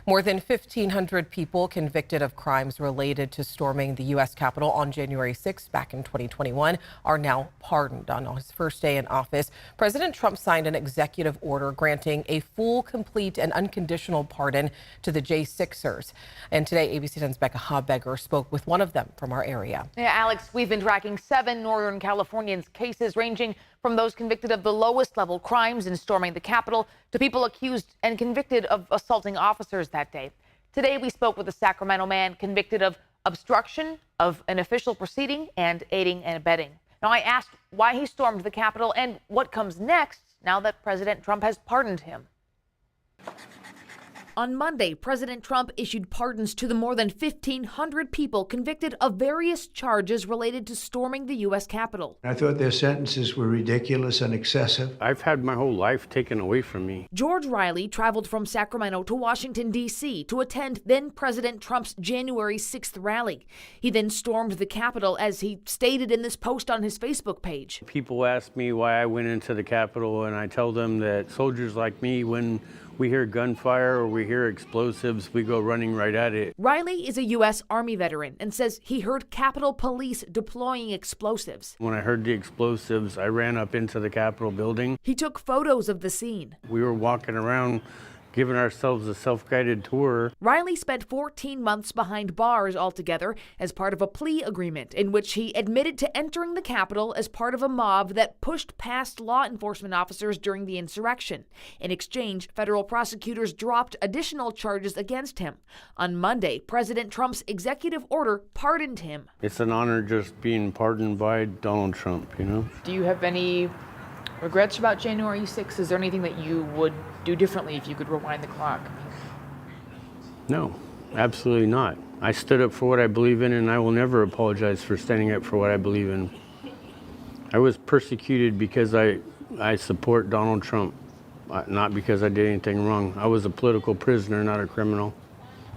More than 1,500 people convicted of crimes related to storming the U.S. Capitol on January 6 back in 2021 are now pardoned. On his first day in office, President Trump signed an executive order granting a full, complete, and unconditional pardon to the J6ers. And today, ABC 10's Becca Habegger spoke with one of them from our area. Yeah, Alex, we've been tracking 7 Northern Californians' cases ranging from those convicted of the lowest level crimes in storming the Capitol to people accused and convicted of assaulting officers that day. Today, we spoke with a Sacramento man convicted of obstruction of an official proceeding and aiding and abetting. Now, I asked why he stormed the Capitol and what comes next now that President Trump has pardoned him. On Monday, President Trump issued pardons to the more than 1,500 people convicted of various charges related to storming the U.S. Capitol. I thought their sentences were ridiculous and excessive. I've had my whole life taken away from me. George Riley traveled from Sacramento to Washington, D.C. to attend then-President Trump's January 6th rally. He then stormed the Capitol, as he stated in this post on his Facebook page. People ask me why I went into the Capitol, and I tell them that soldiers like me, when we hear gunfire or we hear explosives, we go running right at it. Riley is a U.S. Army veteran and says he heard Capitol Police deploying explosives. When I heard the explosives, I ran up into the Capitol building. He took photos of the scene. We were walking around, giving ourselves a self-guided tour. Riley spent 14 months behind bars altogether as part of a plea agreement in which he admitted to entering the Capitol as part of a mob that pushed past law enforcement officers during the insurrection. In exchange, federal prosecutors dropped additional charges against him. On Monday, President Trump's executive order pardoned him. It's an honor just being pardoned by Donald Trump, you know? Do you have any regrets about January 6th? Is there anything that you would do differently if you could rewind the clock? No, absolutely not. I stood up for what I believe in, and I will never apologize for standing up for what I believe in. I was persecuted because I support Donald Trump, not because I did anything wrong. I was a political prisoner, not a criminal.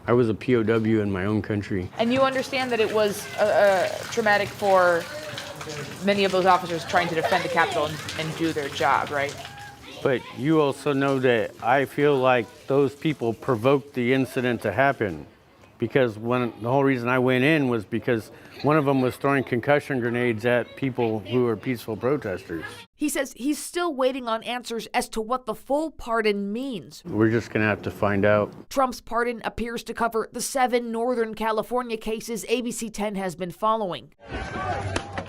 I was a POW in my own country. And you understand that it was traumatic for many of those officers trying to defend the Capitol and do their job, right? But you also know that I feel like those people provoked the incident to happen, because the whole reason I went in was because one of them was throwing concussion grenades at people who were peaceful protesters. He says he's still waiting on answers as to what the full pardon means. We're just going to have to find out. Trump's pardon appears to cover the 7 Northern California cases ABC 10 has been following.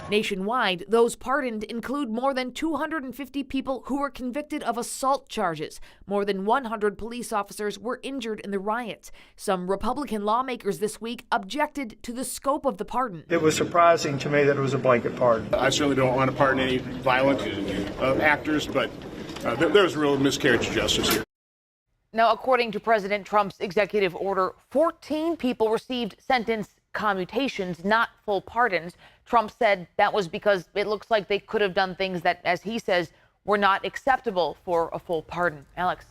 Nationwide, those pardoned include more than 250 people who were convicted of assault charges. More than 100 police officers were injured in the riots. Some Republican lawmakers this week objected to the scope of the pardon. It was surprising to me that it was a blanket pardon. I certainly don't want to pardon any violent actors, but there's a real miscarriage of justice here. Now, according to President Trump's executive order, 14 people received sentence commutations, not full pardons. Trump said that was because it looks like they could have done things that, as he says, were not acceptable for a full pardon. Alex.